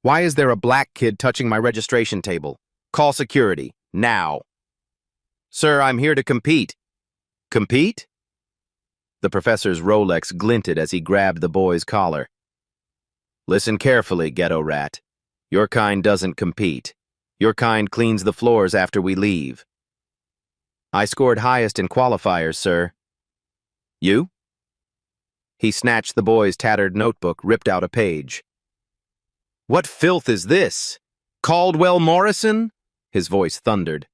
Why is there a black kid touching my registration table? Call security, now. Sir, I'm here to compete. Compete? The professor's Rolex glinted as he grabbed the boy's collar. Listen carefully, ghetto rat. Your kind doesn't compete. Your kind cleans the floors after we leave. I scored highest in qualifiers, sir. You? He snatched the boy's tattered notebook, ripped out a page. What filth is this? Caldwell Morrison? His voice thundered.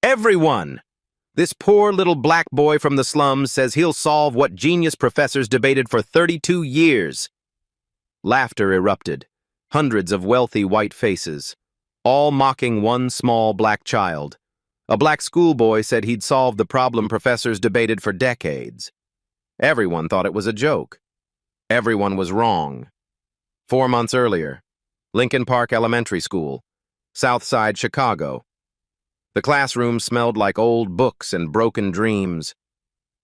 Everyone! This poor little black boy from the slums says he'll solve what genius professors debated for 32 years. Laughter erupted. Hundreds of wealthy white faces, all mocking one small black child. A black schoolboy said he'd solved the problem professors debated for decades. Everyone thought it was a joke. Everyone was wrong. 4 months earlier, Lincoln Park Elementary School, South Side, Chicago. The classroom smelled like old books and broken dreams.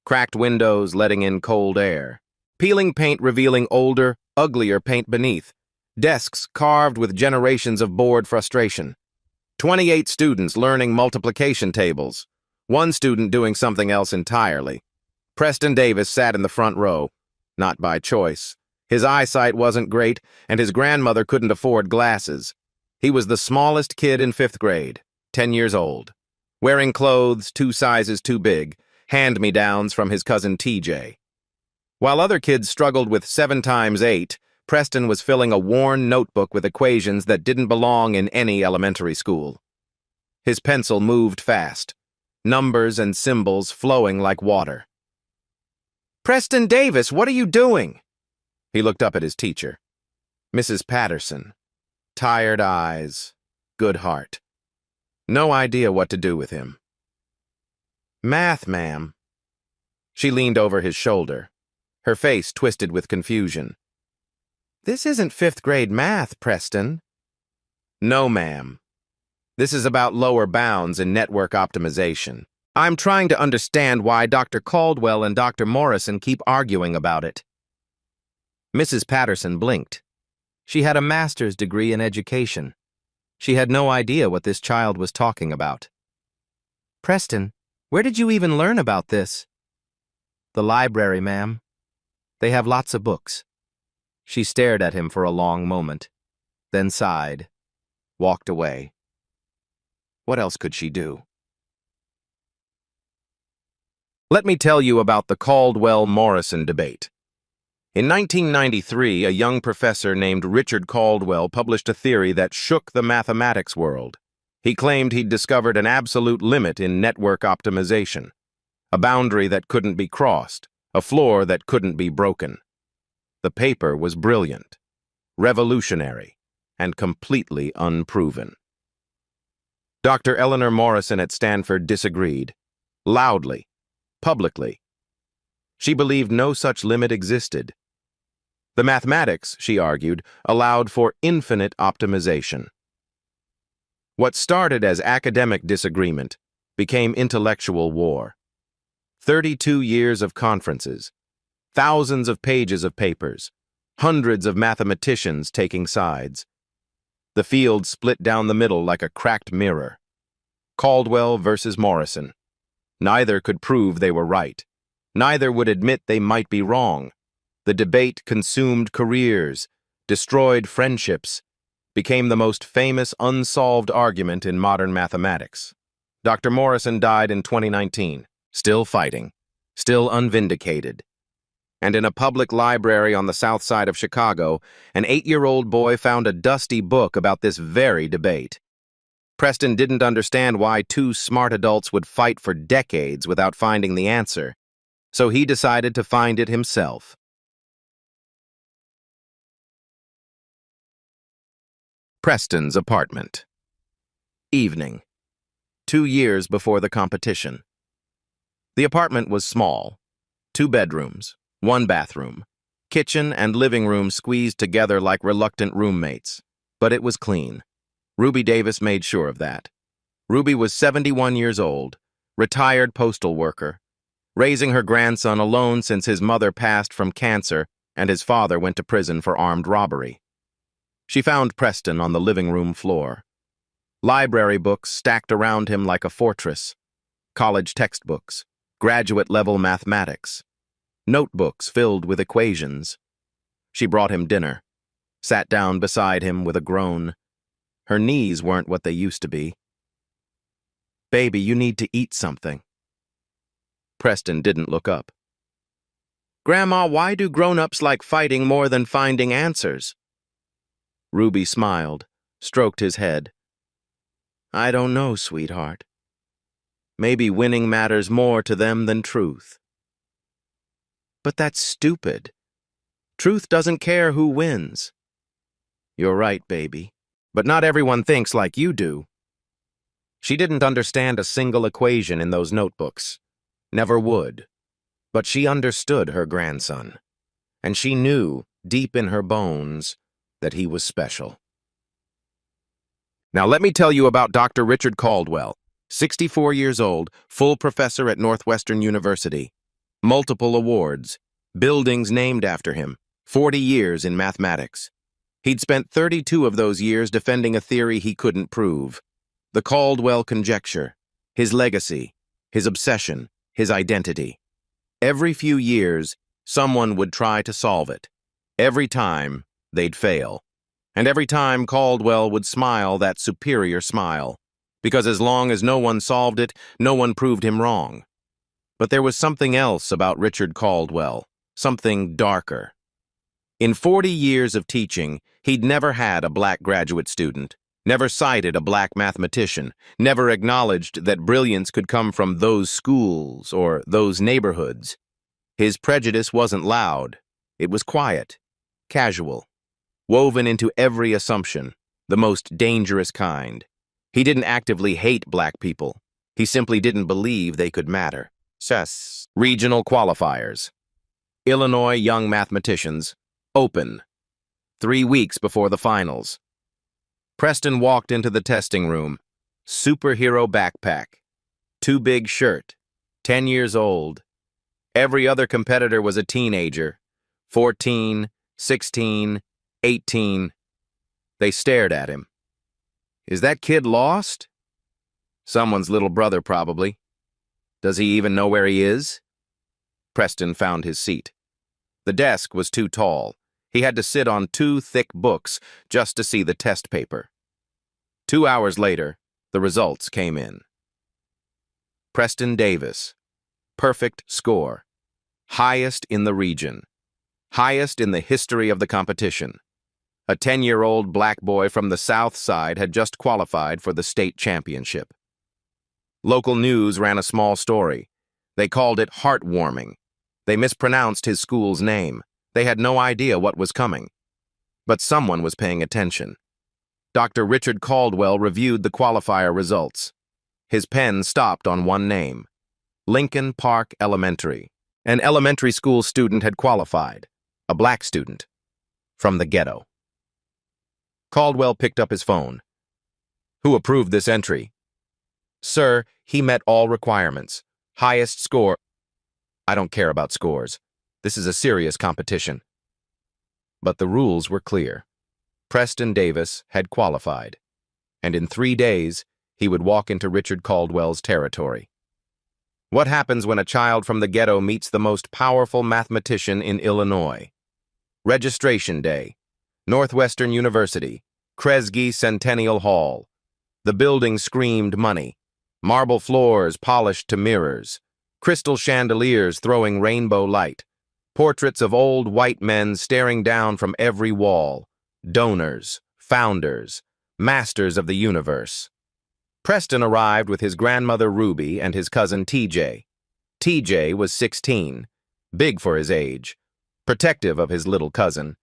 Cracked windows letting in cold air. Peeling paint revealing older, uglier paint beneath. Desks carved with generations of bored frustration. 28 students learning multiplication tables. One student doing something else entirely. Preston Davis sat in the front row. Not by choice. His eyesight wasn't great, and his grandmother couldn't afford glasses. He was the smallest kid in 5th grade, 10 years old. Wearing clothes 2 sizes too big, hand-me-downs from his cousin TJ. While other kids struggled with 7 times 8, Preston was filling a worn notebook with equations that didn't belong in any elementary school. His pencil moved fast, numbers and symbols flowing like water. Preston Davis, what are you doing? He looked up at his teacher. Mrs. Patterson. Tired eyes, good heart. No idea what to do with him. Math, ma'am. She leaned over his shoulder, her face twisted with confusion. This isn't 5th grade math, Preston. No, ma'am. This is about lower bounds in network optimization. I'm trying to understand why Dr. Caldwell and Dr. Morrison keep arguing about it. Mrs. Patterson blinked. She had a master's degree in education. She had no idea what this child was talking about. Preston, where did you even learn about this? The library, ma'am. They have lots of books. She stared at him for a long moment, then sighed, walked away. What else could she do? Let me tell you about the Caldwell-Morrison debate. In 1993, a young professor named Richard Caldwell published a theory that shook the mathematics world. He claimed he'd discovered an absolute limit in network optimization, a boundary that couldn't be crossed, a floor that couldn't be broken. The paper was brilliant, revolutionary, and completely unproven. Dr. Eleanor Morrison at Stanford disagreed, loudly, publicly. She believed no such limit existed. The mathematics, she argued, allowed for infinite optimization. What started as academic disagreement became intellectual war. 32 years of conferences, thousands of pages of papers, hundreds of mathematicians taking sides. The field split down the middle like a cracked mirror. Caldwell versus Morrison. Neither could prove they were right. Neither would admit they might be wrong. The debate consumed careers, destroyed friendships, became the most famous unsolved argument in modern mathematics. Dr. Morrison died in 2019, still fighting, still unvindicated. And in a public library on the south side of Chicago, an 8-year-old boy found a dusty book about this very debate. Preston didn't understand why 2 smart adults would fight for decades without finding the answer, so he decided to find it himself. Preston's apartment. Evening. 2 years before the competition. The apartment was small. 2 bedrooms, 1 bathroom, kitchen and living room squeezed together like reluctant roommates. But it was clean. Ruby Davis made sure of that. Ruby was 71 years old, retired postal worker, raising her grandson alone since his mother passed from cancer and his father went to prison for armed robbery. She found Preston on the living room floor. Library books stacked around him like a fortress. College textbooks, graduate-level mathematics, notebooks filled with equations. She brought him dinner, sat down beside him with a groan. Her knees weren't what they used to be. "Baby, you need to eat something." Preston didn't look up. "Grandma, why do grown-ups like fighting more than finding answers?" Ruby smiled, stroked his head. "I don't know, sweetheart. Maybe winning matters more to them than truth." "But that's stupid. Truth doesn't care who wins." "You're right, baby. But not everyone thinks like you do." She didn't understand a single equation in those notebooks. Never would. But she understood her grandson. And she knew, deep in her bones, that he was special. Now let me tell you about Dr. Richard Caldwell, 64 years old, full professor at Northwestern University. Multiple awards, buildings named after him, 40 years in mathematics. He'd spent 32 of those years defending a theory he couldn't prove. The Caldwell conjecture, his legacy, his obsession, his identity. Every few years, someone would try to solve it. Every time, they'd fail. And every time Caldwell would smile that superior smile, because as long as no one solved it, no one proved him wrong. But there was something else about Richard Caldwell, something darker. In 40 years of teaching, he'd never had a black graduate student, never cited a black mathematician, never acknowledged that brilliance could come from those schools or those neighborhoods. His prejudice wasn't loud. It was quiet, casual, woven into every assumption, the most dangerous kind. He didn't actively hate black people. He simply didn't believe they could matter. Regional qualifiers. Illinois young mathematicians. Open. 3 weeks before the finals. Preston walked into the testing room. Superhero backpack. Too big shirt. 10 years old. Every other competitor was a teenager. 14, 16, 18. They stared at him. Is that kid lost? Someone's little brother, probably. Does he even know where he is? Preston found his seat. The desk was too tall. He had to sit on 2 thick books just to see the test paper. 2 hours later, the results came in. Preston Davis. Perfect score. Highest in the region. Highest in the history of the competition. A 10-year-old black boy from the South Side had just qualified for the state championship. Local news ran a small story. They called it heartwarming. They mispronounced his school's name. They had no idea what was coming. But someone was paying attention. Dr. Richard Caldwell reviewed the qualifier results. His pen stopped on one name. Lincoln Park Elementary. An elementary school student had qualified. A black student. From the ghetto. Caldwell picked up his phone. Who approved this entry? Sir, he met all requirements. Highest score. I don't care about scores. This is a serious competition. But the rules were clear. Preston Davis had qualified. And in 3 days, he would walk into Richard Caldwell's territory. What happens when a child from the ghetto meets the most powerful mathematician in Illinois? Registration Day. Northwestern University. Kresge Centennial Hall. The building screamed money. Marble floors polished to mirrors. Crystal chandeliers throwing rainbow light. Portraits of old white men staring down from every wall. Donors, founders, masters of the universe. Preston arrived with his grandmother Ruby and his cousin TJ. TJ was 16, big for his age, protective of his little cousin.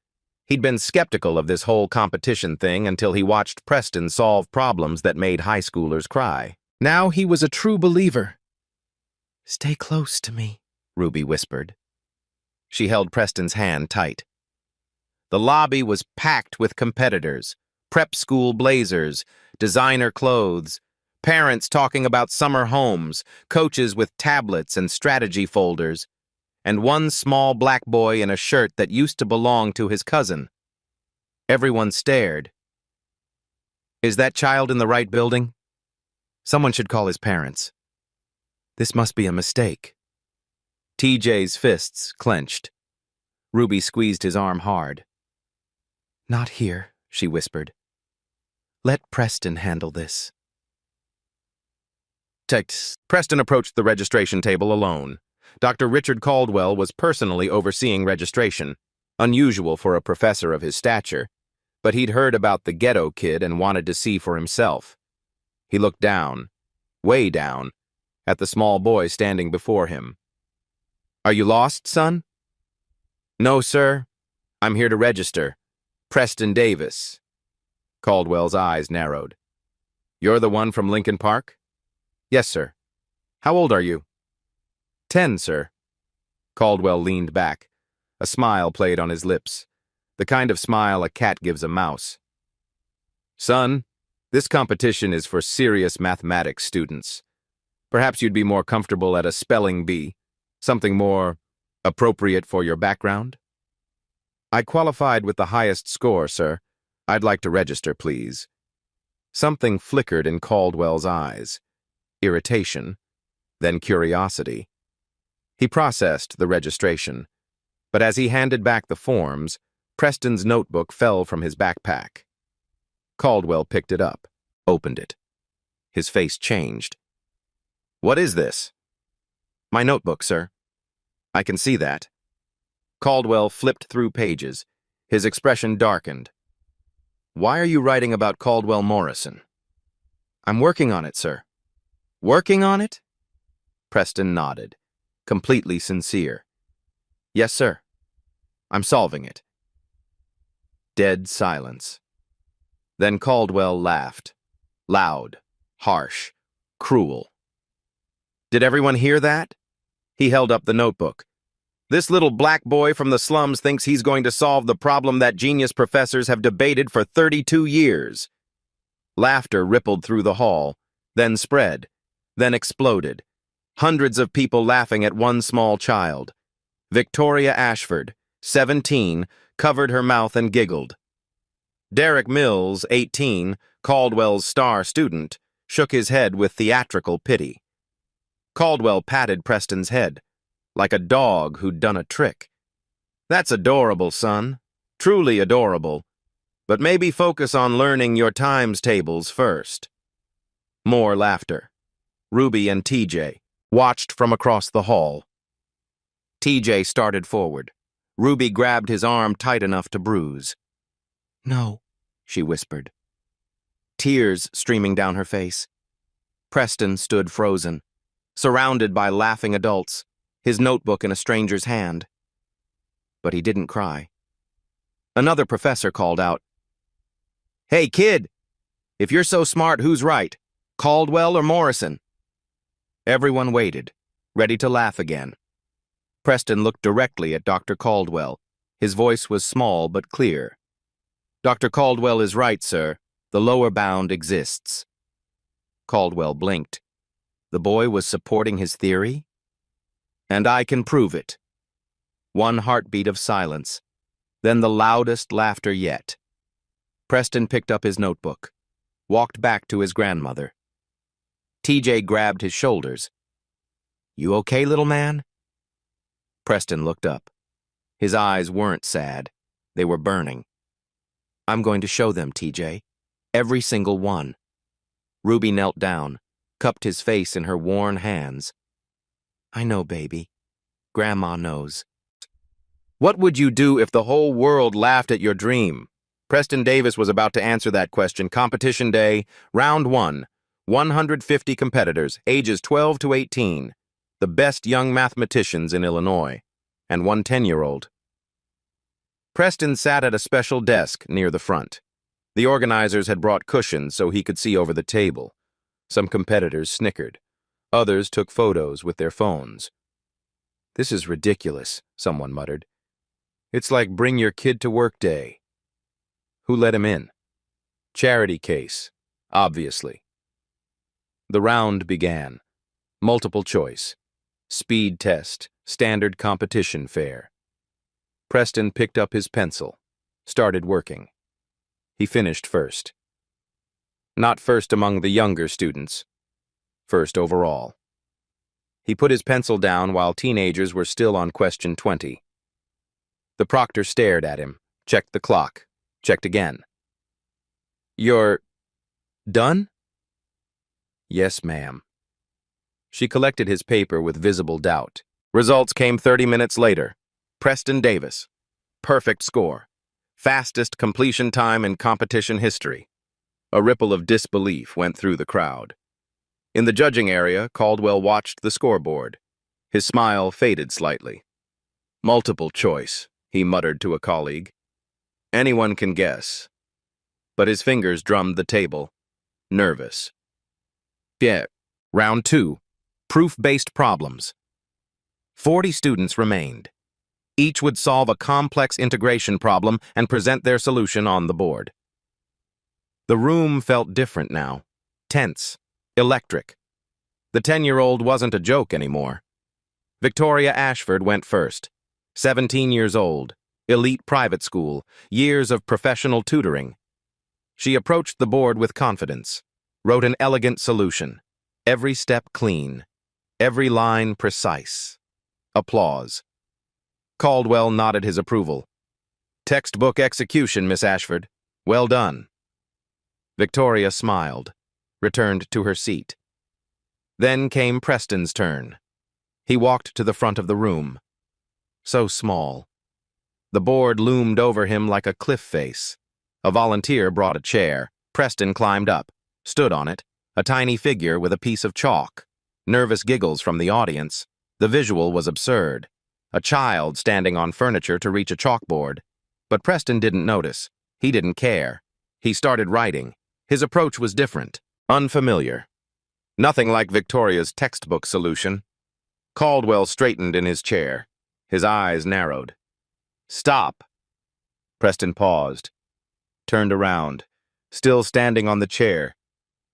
He'd been skeptical of this whole competition thing until he watched Preston solve problems that made high schoolers cry. Now he was a true believer. "Stay close to me," Ruby whispered. She held Preston's hand tight. The lobby was packed with competitors, prep school blazers, designer clothes, parents talking about summer homes, coaches with tablets and strategy folders, and one small black boy in a shirt that used to belong to his cousin. Everyone stared. Is that child in the right building? Someone should call his parents. This must be a mistake. TJ's fists clenched. Ruby squeezed his arm hard. Not here, she whispered. Let Preston handle this. Preston approached the registration table alone. Dr. Richard Caldwell was personally overseeing registration, unusual for a professor of his stature, but he'd heard about the ghetto kid and wanted to see for himself. He looked down, way down, at the small boy standing before him. Are you lost, son? No, sir. I'm here to register. Preston Davis. Caldwell's eyes narrowed. You're the one from Lincoln Park? Yes, sir. How old are you? 10, sir. Caldwell leaned back. A smile played on his lips, the kind of smile a cat gives a mouse. Son, this competition is for serious mathematics students. Perhaps you'd be more comfortable at a spelling bee, something more appropriate for your background? I qualified with the highest score, sir. I'd like to register, please. Something flickered in Caldwell's eyes. Irritation, then curiosity. He processed the registration, but as he handed back the forms, Preston's notebook fell from his backpack. Caldwell picked it up, opened it. His face changed. What is this? My notebook, sir. I can see that. Caldwell flipped through pages. His expression darkened. Why are you writing about Caldwell Morrison? I'm working on it, sir. Working on it? Preston nodded, completely sincere. Yes, sir. I'm solving it. Dead silence. Then Caldwell laughed. Loud, harsh, cruel. Did everyone hear that? He held up the notebook. This little black boy from the slums thinks he's going to solve the problem that genius professors have debated for 32 years. Laughter rippled through the hall, then spread, then exploded. Hundreds of people laughing at one small child. Victoria Ashford, 17, covered her mouth and giggled. Derek Mills, 18, Caldwell's star student, shook his head with theatrical pity. Caldwell patted Preston's head, like a dog who'd done a trick. That's adorable, son. Truly adorable. But maybe focus on learning your times tables first. More laughter. Ruby and TJ watched from across the hall. TJ started forward. Ruby grabbed his arm tight enough to bruise. No, she whispered. Tears streaming down her face. Preston stood frozen, surrounded by laughing adults, his notebook in a stranger's hand. But he didn't cry. Another professor called out, Hey, kid! If you're so smart, who's right? Caldwell or Morrison? Everyone waited, ready to laugh again. Preston looked directly at Dr. Caldwell. His voice was small but clear. Dr. Caldwell is right, sir. The lower bound exists. Caldwell blinked. The boy was supporting his theory? And I can prove it. One heartbeat of silence, then the loudest laughter yet. Preston picked up his notebook, walked back to his grandmother. TJ grabbed his shoulders. You okay, little man? Preston looked up. His eyes weren't sad. They were burning. I'm going to show them, TJ. Every single one. Ruby knelt down, cupped his face in her worn hands. I know, baby. Grandma knows. What would you do if the whole world laughed at your dream? Preston Davis was about to answer that question. Competition day, round 1. 150 competitors, ages 12 to 18. The best young mathematicians in Illinois. And one 10-year-old. Preston sat at a special desk near the front. The organizers had brought cushions so he could see over the table. Some competitors snickered. Others took photos with their phones. This is ridiculous, someone muttered. It's like bring your kid to work day. Who let him in? Charity case, obviously. The round began. Multiple choice. Speed test, standard competition fare. Preston picked up his pencil, started working. He finished first. Not first among the younger students. First overall. He put his pencil down while teenagers were still on question 20. The proctor stared at him, checked the clock, checked again. "You're done?" "Yes, ma'am." She collected his paper with visible doubt. Results came 30 minutes later. Preston Davis. Perfect score. Fastest completion time in competition history. A ripple of disbelief went through the crowd. In the judging area, Caldwell watched the scoreboard. His smile faded slightly. "Multiple choice," he muttered to a colleague. "Anyone can guess." But his fingers drummed the table. Nervous. Yeah. Round 2. Proof-based problems. 40 students remained. Each would solve a complex integration problem and present their solution on the board. The room felt different now. Tense. Electric. The 10-year-old wasn't a joke anymore. Victoria Ashford went first. 17 years old. Elite private school. Years of professional tutoring. She approached the board with confidence. Wrote an elegant solution. Every step clean. Every line precise. Applause. Caldwell nodded his approval. "Textbook execution, Miss Ashford. Well done." Victoria smiled, returned to her seat. Then came Preston's turn. He walked to the front of the room. So small. The board loomed over him like a cliff face. A volunteer brought a chair. Preston climbed up, stood on it, a tiny figure with a piece of chalk. Nervous giggles from the audience. The visual was absurd. A child standing on furniture to reach a chalkboard. But Preston didn't notice. He didn't care. He started writing. His approach was different, unfamiliar. Nothing like Victoria's textbook solution. Caldwell straightened in his chair. His eyes narrowed. "Stop." Preston paused, turned around, still standing on the chair,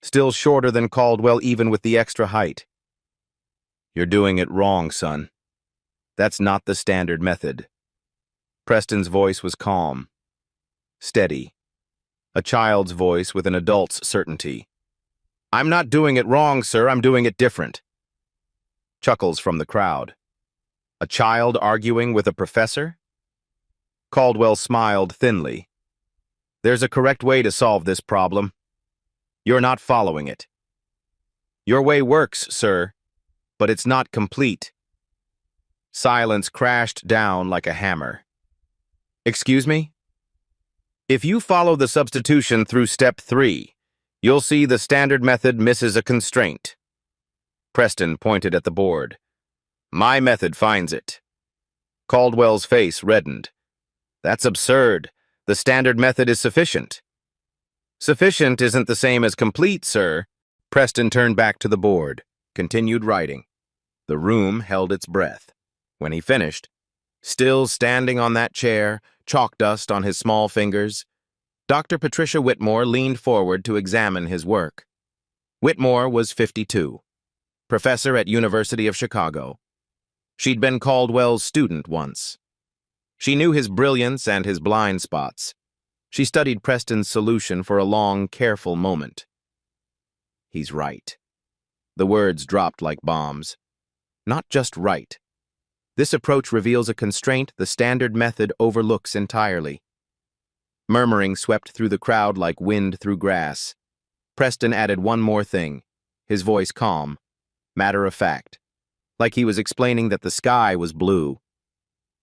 still shorter than Caldwell even with the extra height. "You're doing it wrong, son. That's not the standard method." Preston's voice was calm, steady, a child's voice with an adult's certainty. "I'm not doing it wrong, sir. I'm doing it different." Chuckles from the crowd. A child arguing with a professor? Caldwell smiled thinly. "There's a correct way to solve this problem. You're not following it. Your way works, sir, but it's not complete." Silence crashed down like a hammer. "Excuse me? If you follow the substitution through step 3, you'll see the standard method misses a constraint." Preston pointed at the board. "My method finds it." Caldwell's face reddened. "That's absurd. The standard method is sufficient." "Sufficient isn't the same as complete, sir." Preston turned back to the board, continued writing. The room held its breath. When he finished, still standing on that chair, chalk dust on his small fingers, Dr. Patricia Whitmore leaned forward to examine his work. Whitmore was 52, professor at University of Chicago. She'd been Caldwell's student once. She knew his brilliance and his blind spots. She studied Preston's solution for a long, careful moment. He's right. The words dropped like bombs. Not just right. This approach reveals a constraint the standard method overlooks entirely. Murmuring swept through the crowd like wind through grass. Preston added one more thing, his voice calm, matter of fact, like he was explaining that the sky was blue.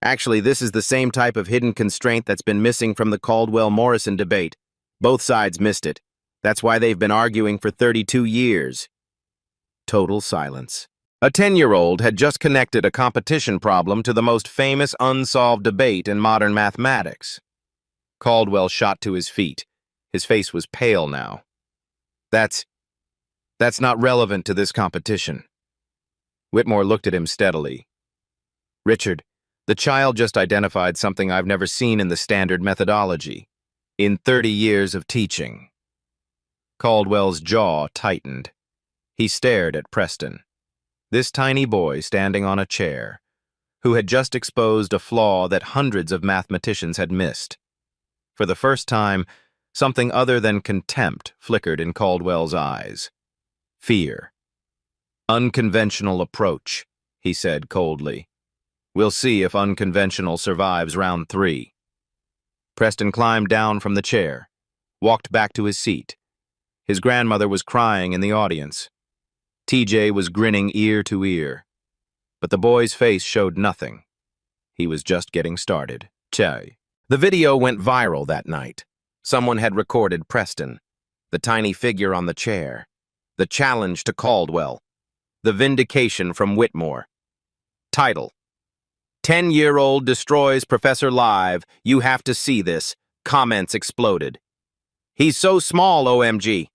Actually, this is the same type of hidden constraint that's been missing from the Caldwell-Morrison debate. Both sides missed it. That's why they've been arguing for 32 years. Total silence. A 10-year-old had just connected a competition problem to the most famous unsolved debate in modern mathematics. Caldwell shot to his feet. His face was pale now. That's not relevant to this competition." Whitmore looked at him steadily. "Richard, the child just identified something I've never seen in the standard methodology, in 30 years of teaching." Caldwell's jaw tightened. He stared at Preston. This tiny boy standing on a chair, who had just exposed a flaw that hundreds of mathematicians had missed. For the first time, Something other than contempt flickered in Caldwell's eyes. Fear. "Unconventional approach," he said coldly. "We'll see if unconventional survives round 3. Preston climbed down from the chair, walked back to his seat. His grandmother was crying in the audience. TJ was grinning ear to ear. But the boy's face showed nothing. He was just getting started. Che. The video went viral that night. Someone had recorded Preston, the tiny figure on the chair, the challenge to Caldwell, the vindication from Whitmore. Title: 10-year-old destroys Professor live. You have to see this. Comments exploded. He's so small, OMG.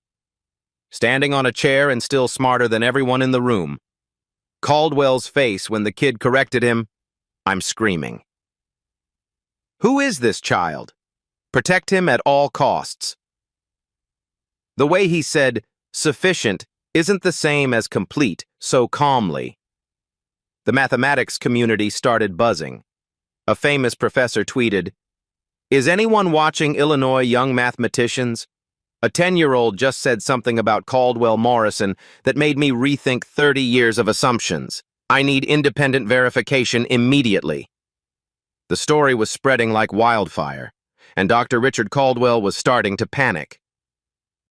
Standing on a chair and still smarter than everyone in the room. Caldwell's face when the kid corrected him. I'm screaming. Who is this child? Protect him at all costs. The way he said, sufficient, isn't the same as complete, so calmly. The mathematics community started buzzing. A famous professor tweeted, "Is anyone watching Illinois Young Mathematicians? A 10-year-old just said something about Caldwell Morrison that made me rethink 30 years of assumptions. I need independent verification immediately." The story was spreading like wildfire, and Dr. Richard Caldwell was starting to panic.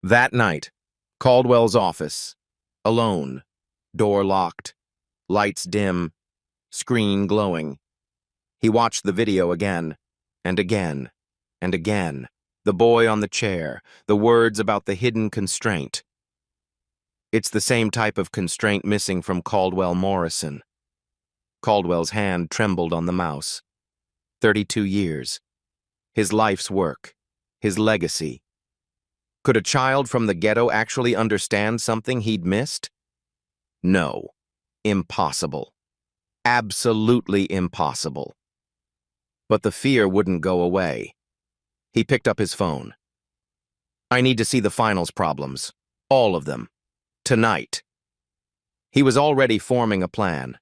That night, Caldwell's office, alone, door locked, lights dim, screen glowing. He watched the video again, and again, and again. The boy on the chair, the words about the hidden constraint. It's the same type of constraint missing from Caldwell Morrison. Caldwell's hand trembled on the mouse. 32 years. His life's work. His legacy. Could a child from the ghetto actually understand something he'd missed? No. Impossible. Absolutely impossible. But the fear wouldn't go away. He picked up his phone. I need to see the finals problems. All of them. Tonight. He was already forming a plan.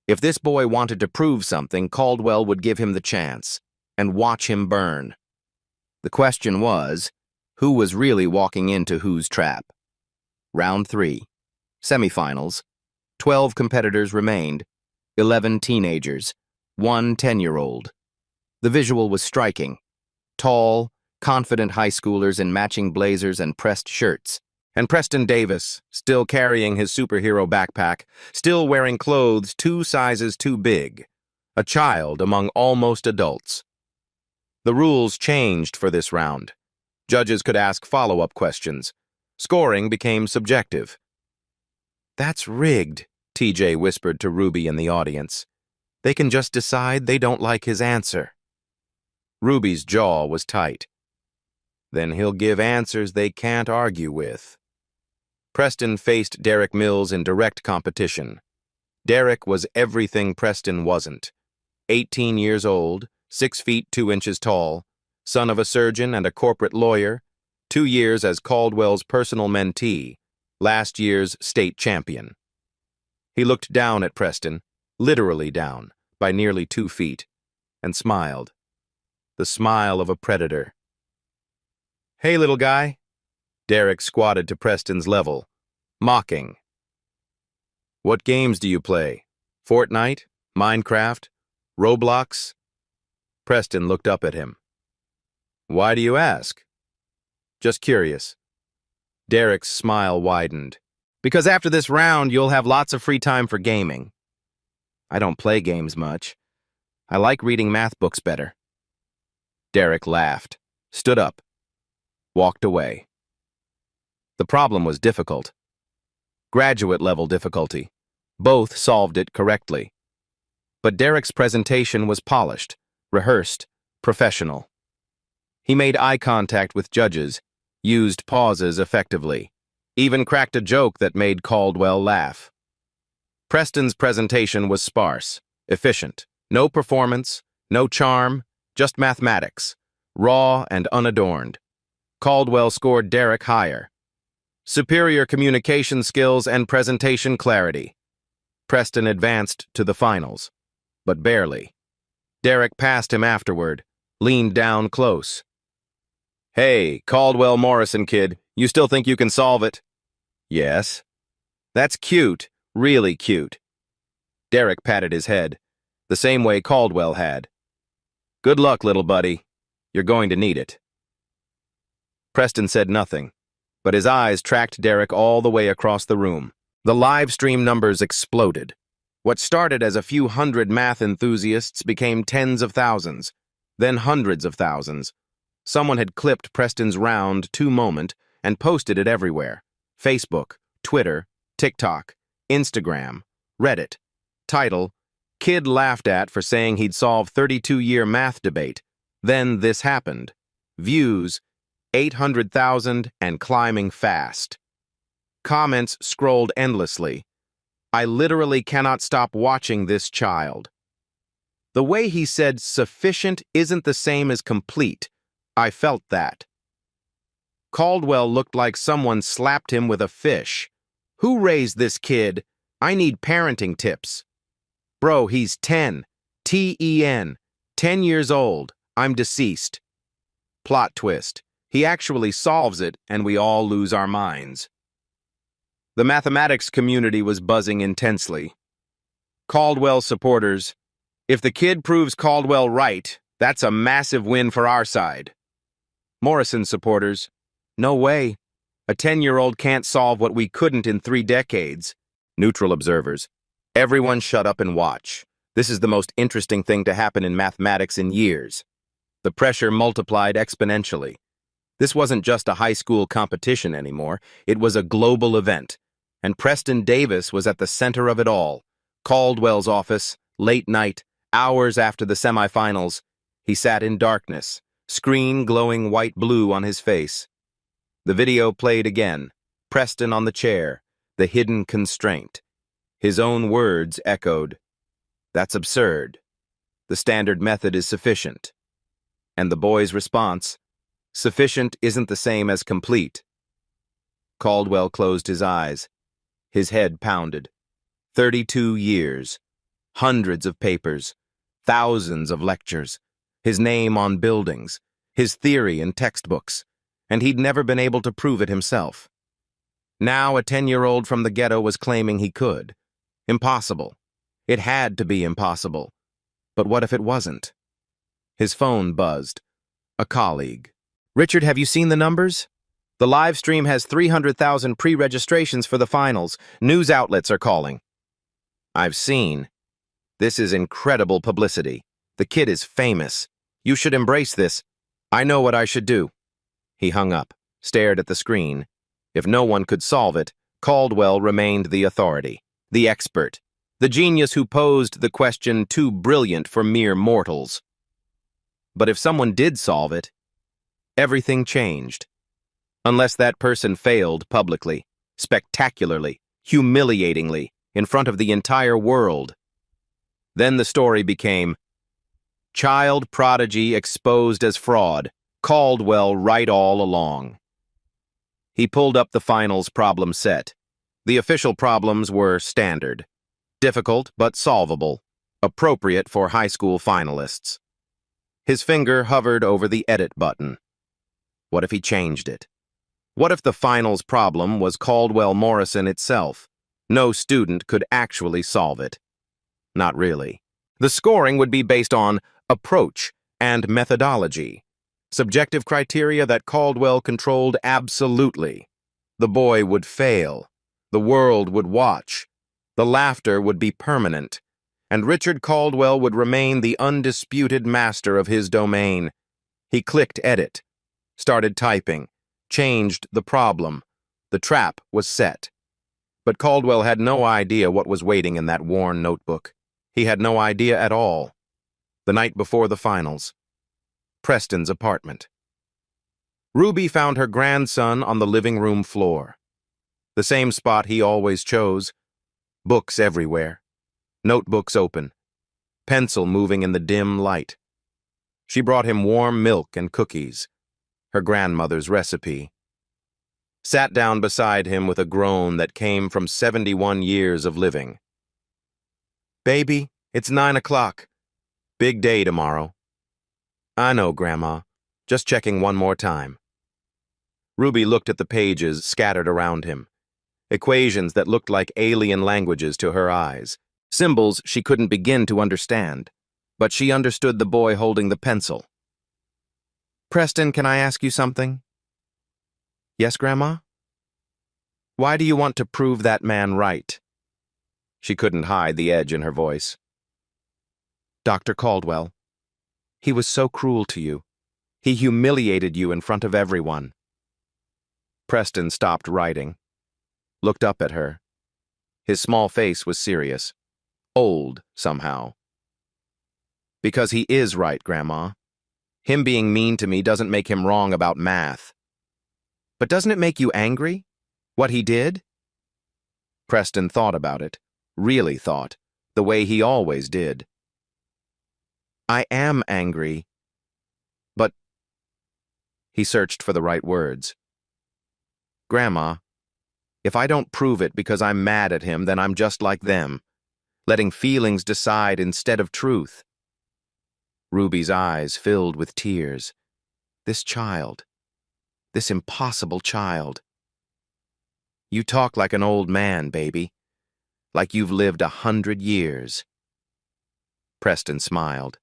If this boy wanted to prove something, Caldwell would give him the chance, and watch him burn. The question was, who was really walking into whose trap? Round 3. Semifinals. 12 competitors remained. 11 teenagers. 1 10-year-old. The visual was striking. Tall, confident high schoolers in matching blazers and pressed shirts. And Preston Davis, still carrying his superhero backpack, still wearing clothes 2 sizes too big. A child among almost adults. The rules changed for this round. Judges could ask follow-up questions. Scoring became subjective. That's rigged, TJ whispered to Ruby in the audience. They can just decide they don't like his answer. Ruby's jaw was tight. Then he'll give answers they can't argue with. Preston faced Derek Mills in direct competition. Derek was everything Preston wasn't. 18 years old, 6 feet 2 inches tall, son of a surgeon and a corporate lawyer, 2 years as Caldwell's personal mentee, last year's state champion. He looked down at Preston, literally down, by nearly 2 feet, and smiled. The smile of a predator. Hey, little guy. Derek squatted to Preston's level, mocking. What games do you play? Fortnite? Minecraft? Roblox? Preston looked up at him. Why do you ask? Just curious. Derek's smile widened. Because after this round, you'll have lots of free time for gaming. I don't play games much. I like reading math books better. Derek laughed, stood up, walked away. The problem was difficult. Graduate-level difficulty. Both solved it correctly. But Derek's presentation was polished, rehearsed, professional. He made eye contact with judges, used pauses effectively, even cracked a joke that made Caldwell laugh. Preston's presentation was sparse, efficient. No performance, no charm, just mathematics, raw and unadorned. Caldwell scored Derek higher. Superior communication skills and presentation clarity. Preston advanced to the finals, but barely. Derek passed him afterward, leaned down close. Hey, Caldwell Morrison kid, you still think you can solve it? Yes. That's cute, really cute. Derek patted his head, the same way Caldwell had. Good luck, little buddy. You're going to need it. Preston said nothing, but his eyes tracked Derek all the way across the room. The live stream numbers exploded. What started as a few hundred math enthusiasts became tens of thousands, then hundreds of thousands. Someone had clipped Preston's round 2 moment and posted it everywhere. Facebook, Twitter, TikTok, Instagram, Reddit. Title, Kid laughed at for saying he'd solve 32-year math debate. Then this happened. Views, 800,000 and climbing fast. Comments scrolled endlessly. I literally cannot stop watching this child. The way he said sufficient isn't the same as complete. I felt that. Caldwell looked like someone slapped him with a fish. Who raised this kid? I need parenting tips. Bro, he's 10. T-E-N. 10 years old. I'm deceased. Plot twist. He actually solves it, and we all lose our minds. The mathematics community was buzzing intensely. Caldwell supporters, if the kid proves Caldwell right, that's a massive win for our side. Morrison supporters, no way. A 10-year-old can't solve what we couldn't in 3 decades. Neutral observers, everyone shut up and watch. This is the most interesting thing to happen in mathematics in years. The pressure multiplied exponentially. This wasn't just a high school competition anymore, it was a global event. And Preston Davis was at the center of it all. Caldwell's office, late night, hours after the semifinals. He sat in darkness, screen glowing white-blue on his face. The video played again, Preston on the chair, the hidden constraint. His own words echoed, "That's absurd. The standard method is sufficient." And the boy's response, "Sufficient isn't the same as complete." Caldwell closed his eyes. His head pounded. 32 years, hundreds of papers, thousands of lectures, his name on buildings, his theory in textbooks, and he'd never been able to prove it himself. Now a 10-year-old from the ghetto was claiming he could. Impossible. It had to be impossible. But what if it wasn't? His phone buzzed. A colleague. Richard, have you seen the numbers? The live stream has 300,000 pre-registrations for the finals. News outlets are calling. I've seen. This is incredible publicity. The kid is famous. You should embrace this. I know what I should do. He hung up, stared at the screen. If no one could solve it, Caldwell remained the authority, the expert, the genius who posed the question too brilliant for mere mortals. But if someone did solve it, everything changed. Unless that person failed publicly, spectacularly, humiliatingly, in front of the entire world. Then the story became, child prodigy exposed as fraud, Caldwell right all along. He pulled up the finals problem set. The official problems were standard, difficult but solvable, appropriate for high school finalists. His finger hovered over the edit button. What if he changed it? What if the finals problem was Caldwell Morrison itself? No student could actually solve it. Not really. The scoring would be based on approach and methodology, subjective criteria that Caldwell controlled absolutely. The boy would fail. The world would watch. The laughter would be permanent. And Richard Caldwell would remain the undisputed master of his domain. He clicked edit, started typing, changed the problem. The trap was set. But Caldwell had no idea what was waiting in that worn notebook. He had no idea at all. The night before the finals. Preston's apartment. Ruby found her grandson on the living room floor. The same spot he always chose. Books everywhere. Notebooks open. Pencil moving in the dim light. She brought him warm milk and cookies. Her grandmother's recipe. Sat down beside him with a groan that came from 71 years of living. Baby, it's 9 o'clock. Big day tomorrow. I know, Grandma. Just checking one more time. Ruby looked at the pages scattered around him. Equations that looked like alien languages to her eyes. Symbols she couldn't begin to understand. But she understood the boy holding the pencil. "Preston, can I ask you something?" "Yes, Grandma?" "Why do you want to prove that man right?" She couldn't hide the edge in her voice. "Dr. Caldwell. He was so cruel to you. He humiliated you in front of everyone." Preston stopped writing, looked up at her. His small face was serious, old somehow. "Because he is right, Grandma. Him being mean to me doesn't make him wrong about math." "But doesn't it make you angry? What he did?" Preston thought about it, really thought, the way he always did. "I am angry, but—" He searched for the right words. "Grandma, if I don't prove it because I'm mad at him, then I'm just like them, letting feelings decide instead of truth." Ruby's eyes filled with tears. This child. This impossible child. "You talk like an old man, baby. Like you've lived 100 years. Preston smiled.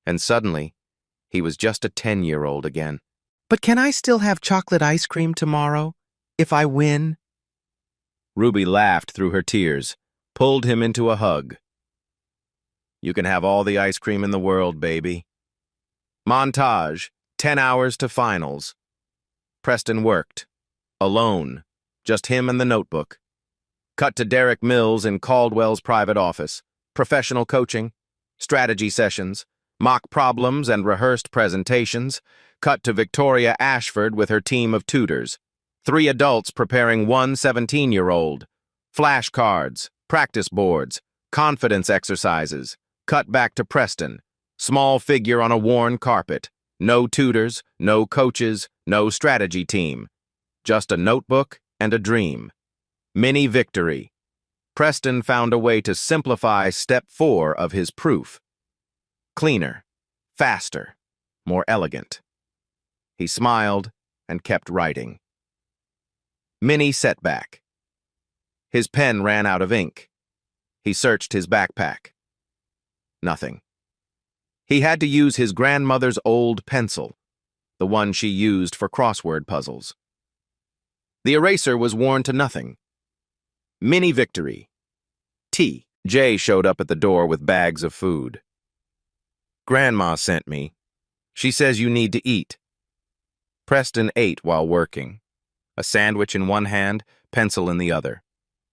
And suddenly, he was just a 10-year-old again. "But can I still have chocolate ice cream tomorrow, if I win?" Ruby laughed through her tears, pulled him into a hug. "You can have all the ice cream in the world, baby." Montage, 10 hours to finals. Preston worked. Alone. Just him and the notebook. Cut to Derek Mills in Caldwell's private office. Professional coaching. Strategy sessions. Mock problems and rehearsed presentations. Cut to Victoria Ashford with her team of tutors. 3 adults preparing one 17-year-old. Flashcards. Practice boards. Confidence exercises. Cut back to Preston. Small figure on a worn carpet. No tutors, no coaches, no strategy team. Just a notebook and a dream. Mini victory. Preston found a way to simplify step 4 of his proof. Cleaner, faster, more elegant. He smiled and kept writing. Mini setback. His pen ran out of ink. He searched his backpack. Nothing. He had to use his grandmother's old pencil, the one she used for crossword puzzles. The eraser was worn to nothing. Mini victory. Tea. Jay showed up at the door with bags of food. "Grandma sent me. She says you need to eat." Preston ate while working. A sandwich in one hand, pencil in the other.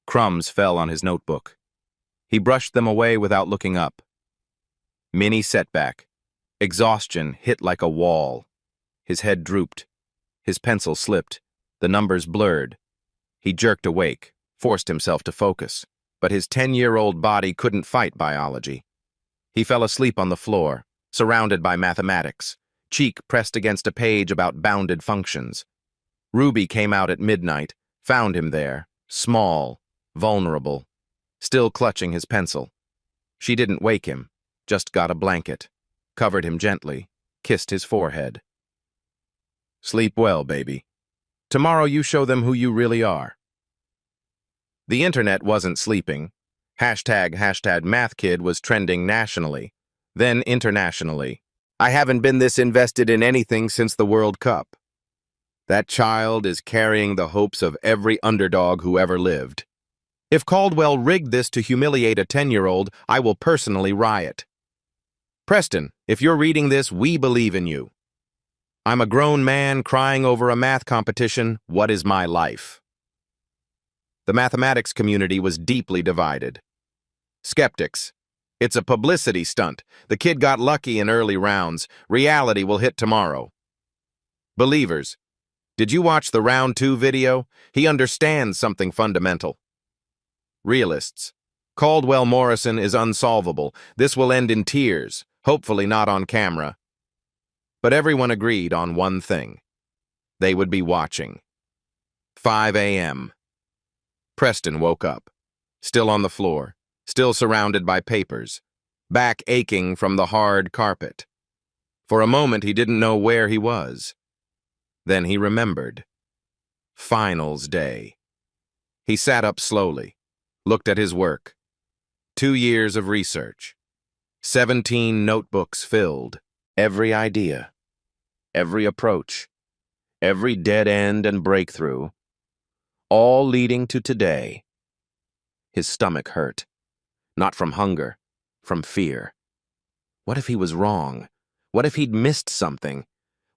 Crumbs fell on his notebook. He brushed them away without looking up. Mini setback. Exhaustion hit like a wall. His head drooped. His pencil slipped. The numbers blurred. He jerked awake, forced himself to focus. But his 10-year-old body couldn't fight biology. He fell asleep on the floor, surrounded by mathematics, cheek pressed against a page about bounded functions. Ruby came out at midnight, found him there, small, vulnerable, still clutching his pencil. She didn't wake him, just got a blanket, covered him gently, kissed his forehead. "Sleep well, baby. Tomorrow you show them who you really are." The internet wasn't sleeping. Hashtag #MathKid was trending nationally, then internationally. "I haven't been this invested in anything since the World Cup. That child is carrying the hopes of every underdog who ever lived. If Caldwell rigged this to humiliate a 10-year-old, I will personally riot. Preston, if you're reading this, we believe in you. I'm a grown man crying over a math competition. What is my life?" The mathematics community was deeply divided. Skeptics. "It's a publicity stunt. The kid got lucky in early rounds. Reality will hit tomorrow." Believers. "Did you watch the round 2 video? He understands something fundamental." Realists. "Caldwell Morrison is unsolvable. This will end in tears, hopefully not on camera." But everyone agreed on one thing. They would be watching. 5 a.m. Preston woke up, still on the floor, still surrounded by papers, back aching from the hard carpet. For a moment he didn't know where he was. Then he remembered. Finals day. He sat up slowly, looked at his work. 2 years of research. 17 notebooks filled. Every idea, every approach, every dead end and breakthrough, all leading to today. His stomach hurt. Not from hunger, from fear. What if he was wrong? What if he'd missed something?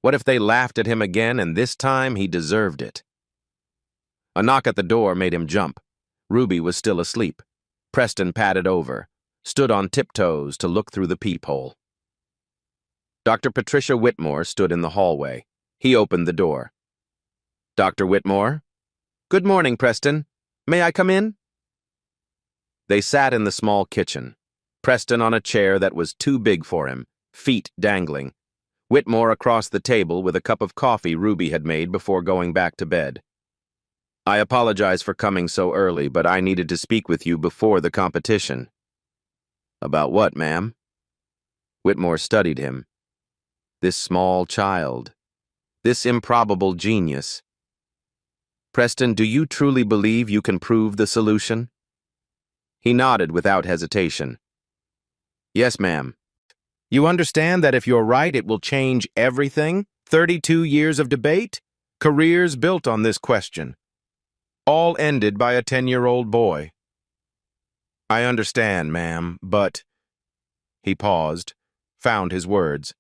What if they laughed at him again and this time he deserved it? A knock at the door made him jump. Ruby was still asleep. Preston padded over, stood on tiptoes to look through the peephole. Dr. Patricia Whitmore stood in the hallway. He opened the door. Dr. Whitmore? Good morning, Preston. May I come in? They sat in the small kitchen, Preston on a chair that was too big for him, feet dangling. Whitmore across the table with a cup of coffee Ruby had made before going back to bed. I apologize for coming so early, but I needed to speak with you before the competition. About what, ma'am? Whitmore studied him. This small child. This improbable genius. Preston, do you truly believe you can prove the solution? He nodded without hesitation. Yes, ma'am. You understand that if you're right, it will change everything? 32 years of debate? Careers built on this question. All ended by a 10-year-old boy. I understand, ma'am, but... He paused, found his words.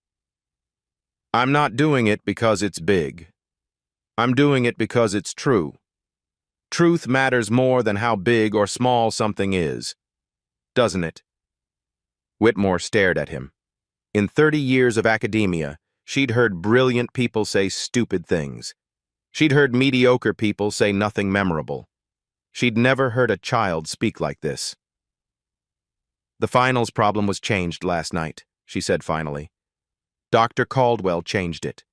I'm not doing it because it's big. I'm doing it because it's true. Truth matters more than how big or small something is, doesn't it? Whitmore stared at him. In 30 years of academia, she'd heard brilliant people say stupid things. She'd heard mediocre people say nothing memorable. She'd never heard a child speak like this. The finals problem was changed last night, she said finally. Dr. Caldwell changed it.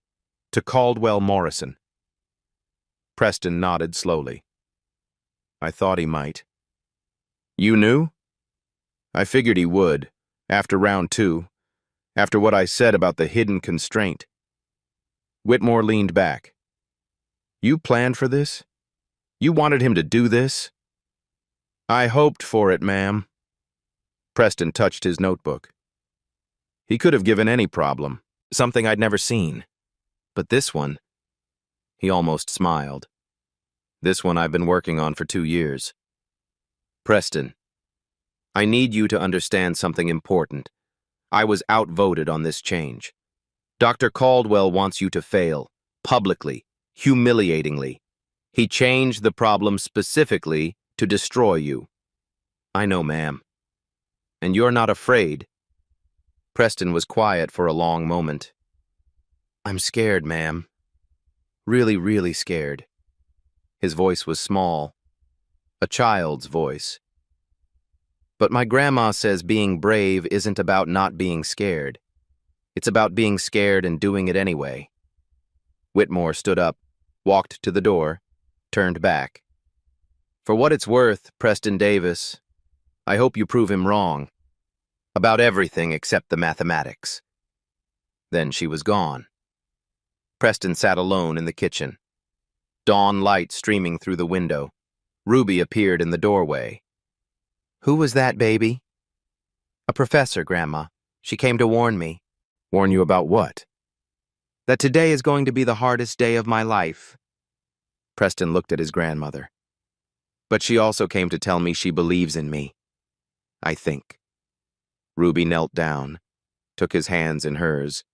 To Caldwell Morrison. Preston nodded slowly. I thought he might. You knew? I figured he would, after round 2, after what I said about the hidden constraint. Whitmore leaned back. You planned for this? You wanted him to do this? I hoped for it, ma'am. Preston touched his notebook. He could have given any problem, something I'd never seen. But this one, he almost smiled. This one I've been working on for 2 years. Preston, I need you to understand something important. I was outvoted on this change. Dr. Caldwell wants you to fail, publicly, humiliatingly. He changed the problem specifically to destroy you. I know, ma'am. And you're not afraid. Preston was quiet for a long moment. I'm scared, ma'am. Really, really scared. His voice was small, a child's voice. But my grandma says being brave isn't about not being scared. It's about being scared and doing it anyway. Whitmore stood up, walked to the door, turned back. For what it's worth, Preston Davis, I hope you prove him wrong. About everything except the mathematics. Then she was gone. Preston sat alone in the kitchen. Dawn light streaming through the window. Ruby appeared in the doorway. Who was that, baby? A professor, Grandma. She came to warn me. Warn you about what? That today is going to be the hardest day of my life. Preston looked at his grandmother. But she also came to tell me she believes in me. I think. Ruby knelt down, took his hands in hers.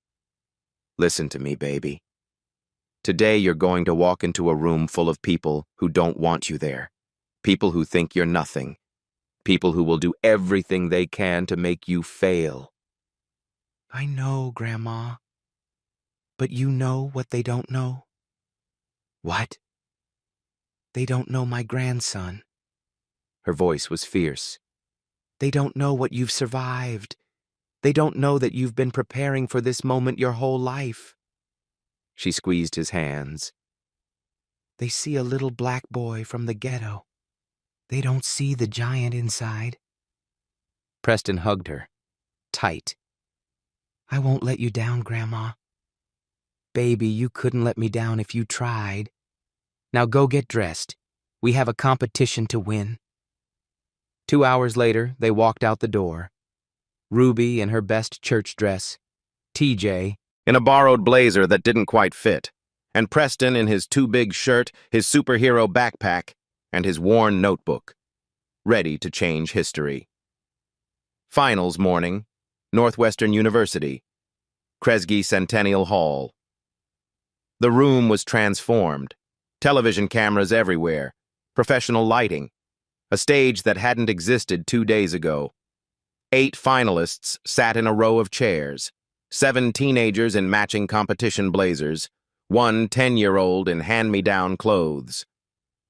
Listen to me, baby. Today you're going to walk into a room full of people who don't want you there. People who think you're nothing. People who will do everything they can to make you fail. I know, Grandma. But you know what they don't know? What? They don't know my grandson. Her voice was fierce. They don't know what you've survived. They don't know that you've been preparing for this moment your whole life. She squeezed his hands. They see a little black boy from the ghetto. They don't see the giant inside. Preston hugged her, tight. I won't let you down, Grandma. Baby, you couldn't let me down if you tried. Now go get dressed. We have a competition to win. 2 hours later, they walked out the door. Ruby in her best church dress, TJ in a borrowed blazer that didn't quite fit, and Preston in his too-big shirt, his superhero backpack, and his worn notebook, ready to change history. Finals morning, Northwestern University, Kresge Centennial Hall. The room was transformed, television cameras everywhere, professional lighting, a stage that hadn't existed 2 days ago. 8 finalists sat in a row of chairs, 7 teenagers in matching competition blazers, 1 10-year-old in hand-me-down clothes.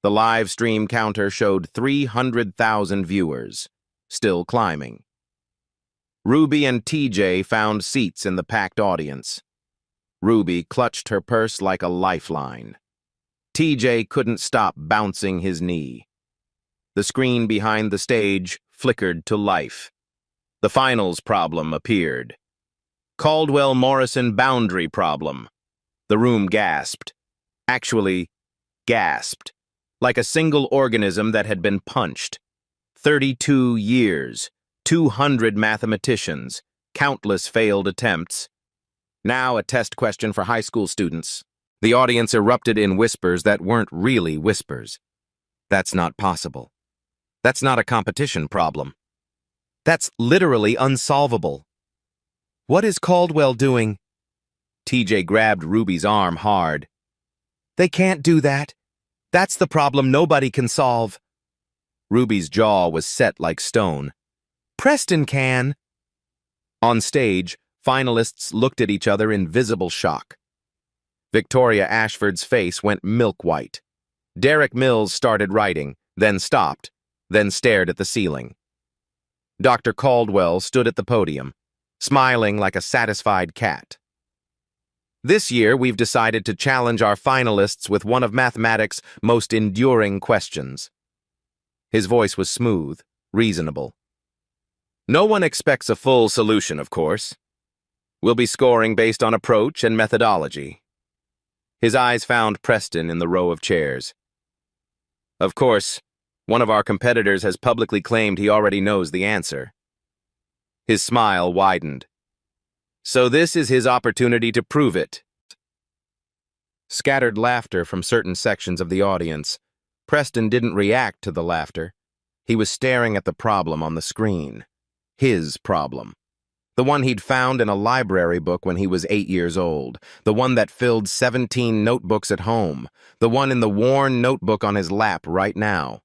The live stream counter showed 300,000 viewers, still climbing. Ruby and TJ found seats in the packed audience. Ruby clutched her purse like a lifeline. TJ couldn't stop bouncing his knee. The screen behind the stage flickered to life. The finals problem appeared. Caldwell-Morrison boundary problem. The room gasped. Actually, gasped. Like a single organism that had been punched. 32 years, 200 mathematicians, countless failed attempts. Now a test question for high school students. The audience erupted in whispers that weren't really whispers. That's not possible. That's not a competition problem. That's literally unsolvable. What is Caldwell doing? TJ grabbed Ruby's arm hard. They can't do that. That's the problem nobody can solve. Ruby's jaw was set like stone. Preston can. On stage, finalists looked at each other in visible shock. Victoria Ashford's face went milk-white. Derek Mills started writing, then stopped, then stared at the ceiling. Dr. Caldwell stood at the podium, smiling like a satisfied cat. This year, we've decided to challenge our finalists with one of mathematics' most enduring questions. His voice was smooth, reasonable. No one expects a full solution, of course. We'll be scoring based on approach and methodology. His eyes found Preston in the row of chairs. Of course, one of our competitors has publicly claimed he already knows the answer. His smile widened. So this is his opportunity to prove it. Scattered laughter from certain sections of the audience. Preston didn't react to the laughter. He was staring at the problem on the screen. His problem. The one he'd found in a library book when he was 8 years old. The one that filled 17 notebooks at home. The one in the worn notebook on his lap right now.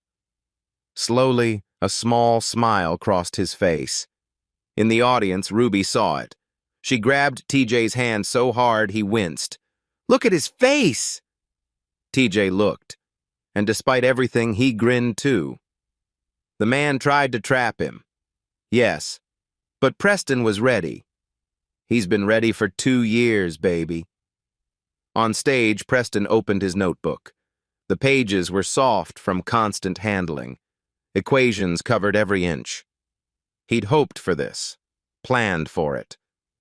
Slowly, a small smile crossed his face. In the audience, Ruby saw it. She grabbed TJ's hand so hard he winced. Look at his face! TJ looked, and despite everything, he grinned too. The man tried to trap him. Yes, but Preston was ready. He's been ready for 2 years, baby. On stage, Preston opened his notebook. The pages were soft from constant handling. Equations covered every inch. He'd hoped for this, planned for it,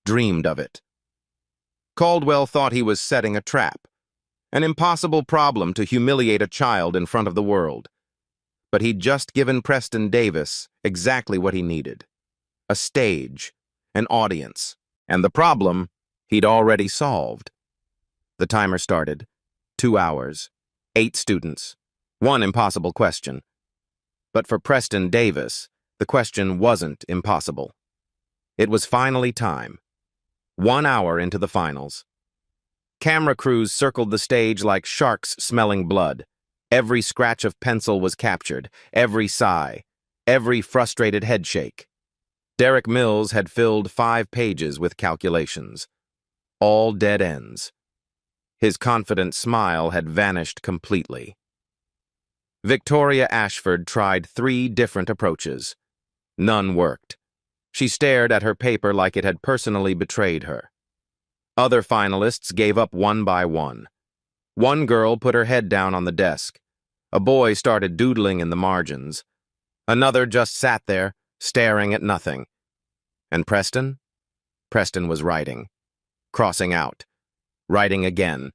dreamed of it. Caldwell thought he was setting a trap, an impossible problem to humiliate a child in front of the world. But he'd just given Preston Davis exactly what he needed. A stage, an audience, and the problem he'd already solved. The timer started. 2 hours, 8 students, 1 impossible question. But for Preston Davis, the question wasn't impossible. It was finally time. 1 hour into the finals. Camera crews circled the stage like sharks smelling blood. Every scratch of pencil was captured, every sigh, every frustrated headshake. Derek Mills had filled 5 pages with calculations. All dead ends. His confident smile had vanished completely. Victoria Ashford tried 3 different approaches. None worked. She stared at her paper like it had personally betrayed her. Other finalists gave up one by one. One girl put her head down on the desk. A boy started doodling in the margins. Another just sat there, staring at nothing. And Preston? Preston was writing, crossing out, writing again.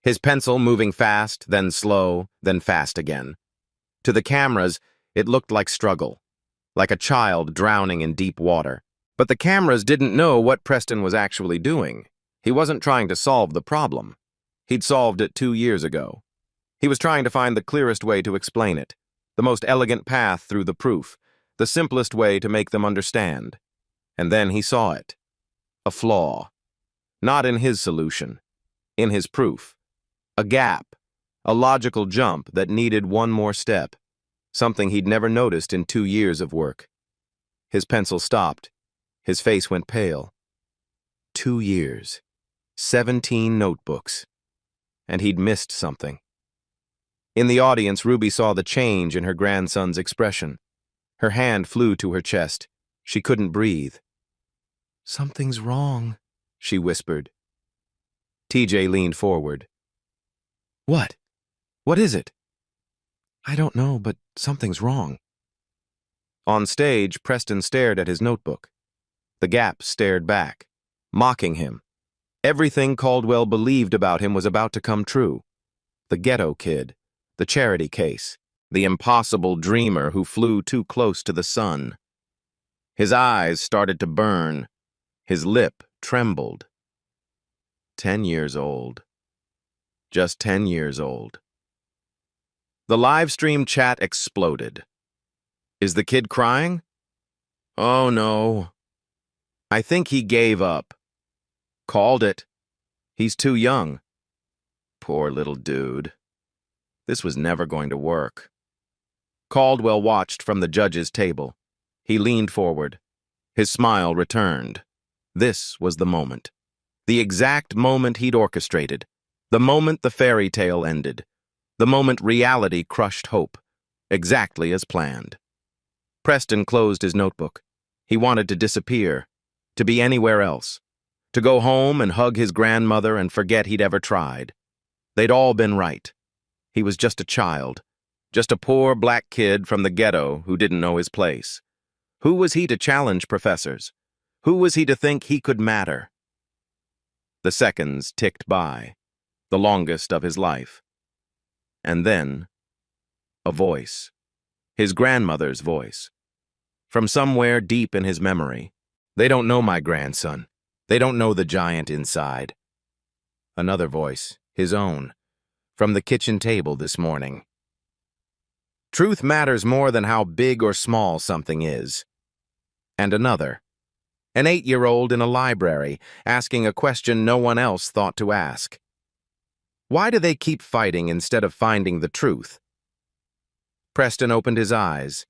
His pencil moving fast, then slow, then fast again. To the cameras, it looked like struggle, like a child drowning in deep water. But the cameras didn't know what Preston was actually doing. He wasn't trying to solve the problem. He'd solved it 2 years ago. He was trying to find the clearest way to explain it, the most elegant path through the proof, the simplest way to make them understand. And then he saw it. A flaw. Not in his solution, in his proof. A gap, a logical jump that needed one more step, something he'd never noticed in 2 years of work. His pencil stopped. His face went pale. 2 years, 17 notebooks, and he'd missed something. In the audience, Ruby saw the change in her grandson's expression. Her hand flew to her chest. She couldn't breathe. "Something's wrong," she whispered. TJ leaned forward. "What? What is it?" "I don't know, but something's wrong." On stage, Preston stared at his notebook. The gap stared back, mocking him. Everything Caldwell believed about him was about to come true. The ghetto kid, the charity case, the impossible dreamer who flew too close to the sun. His eyes started to burn. His lip trembled. 10 years old. Just 10 years old. The live stream chat exploded. "Is the kid crying?" "Oh, no. I think he gave up. Called it. He's too young. Poor little dude. This was never going to work." Caldwell watched from the judge's table. He leaned forward. His smile returned. This was the moment. The exact moment he'd orchestrated. The moment the fairy tale ended. The moment reality crushed hope. Exactly as planned. Preston closed his notebook. He wanted to disappear. To be anywhere else. To go home and hug his grandmother and forget he'd ever tried. They'd all been right. He was just a child. Just a poor black kid from the ghetto who didn't know his place. Who was he to challenge professors? Who was he to think he could matter? The seconds ticked by, the longest of his life. And then, a voice. His grandmother's voice. From somewhere deep in his memory. "They don't know my grandson. They don't know the giant inside." Another voice, his own, from the kitchen table this morning. "Truth matters more than how big or small something is." And another. An 8-year-old in a library, asking a question no one else thought to ask. Why do they keep fighting instead of finding the truth? Preston opened his eyes,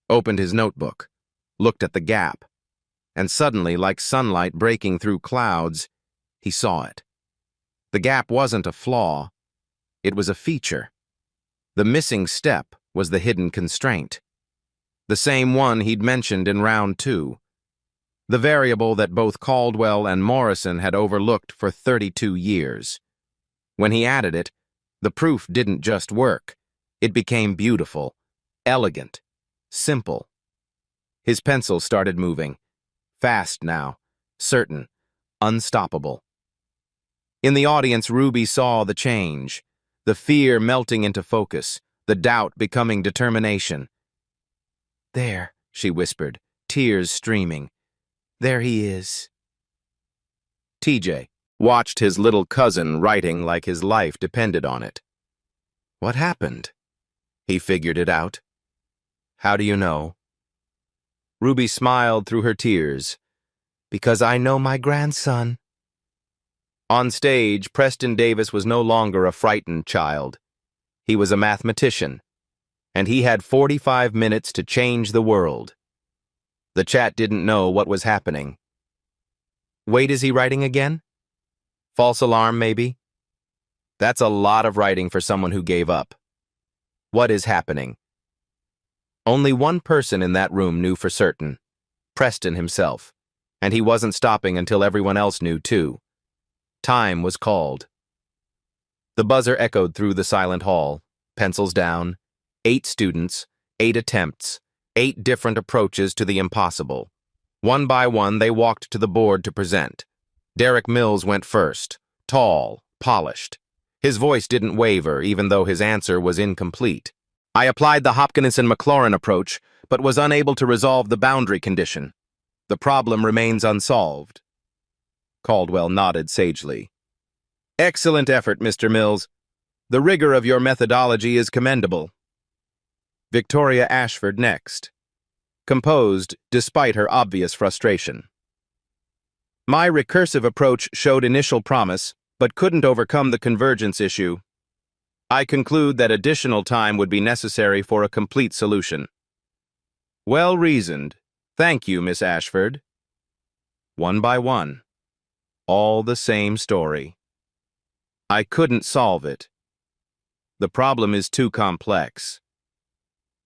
opened his notebook, looked at the gap, and suddenly, like sunlight breaking through clouds, he saw it. The gap wasn't a flaw, it was a feature. The missing step was the hidden constraint. The same one he'd mentioned in round 2. The variable that both Caldwell and Morrison had overlooked for 32 years. When he added it, the proof didn't just work. It became beautiful, elegant, simple. His pencil started moving. Fast now, certain, unstoppable. In the audience, Ruby saw the change, the fear melting into focus, the doubt becoming determination. "There," she whispered, tears streaming. "There he is." TJ watched his little cousin writing like his life depended on it. "What happened?" He figured it out. "How do you know?" Ruby smiled through her tears. "Because I know my grandson." On stage, Preston Davis was no longer a frightened child. He was a mathematician, and he had 45 minutes to change the world. The chat didn't know what was happening. Wait, is he writing again? False alarm, maybe? That's a lot of writing for someone who gave up. What is happening? Only one person in that room knew for certain, Preston himself, and he wasn't stopping until everyone else knew too. Time was called. The buzzer echoed through the silent hall, pencils down, 8 students, 8 attempts, 8 different approaches to the impossible. One by one, they walked to the board to present. Derek Mills went first, tall, polished. His voice didn't waver, even though his answer was incomplete. I applied the Hopkinson-Maclaurin approach, but was unable to resolve the boundary condition. The problem remains unsolved. Caldwell nodded sagely. Excellent effort, Mr. Mills. The rigor of your methodology is commendable. Victoria Ashford next. Composed despite her obvious frustration. My recursive approach showed initial promise, but couldn't overcome the convergence issue. I conclude that additional time would be necessary for a complete solution. Well reasoned. Thank you, Miss Ashford. One by one. All the same story. I couldn't solve it. The problem is too complex.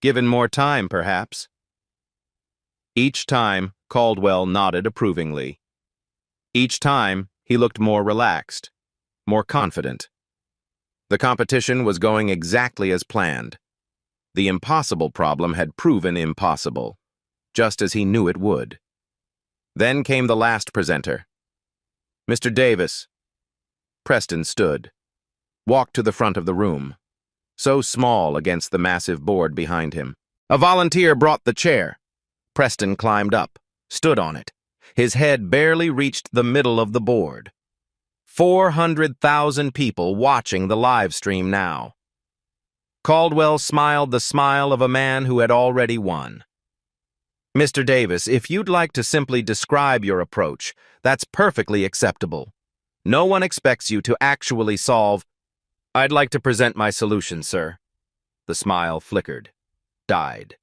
Given more time, perhaps. Each time, Caldwell nodded approvingly. Each time, he looked more relaxed, more confident. The competition was going exactly as planned. The impossible problem had proven impossible, just as he knew it would. Then came the last presenter. Mr. Davis. Preston stood, walked to the front of the room, so small against the massive board behind him. A volunteer brought the chair. Preston climbed up, stood on it. His head barely reached the middle of the board. 400,000 people watching the live stream now. Caldwell smiled the smile of a man who had already won. Mr. Davis, if you'd like to simply describe your approach, that's perfectly acceptable. No one expects you to actually solve. I'd like to present my solution, sir. The smile flickered, died.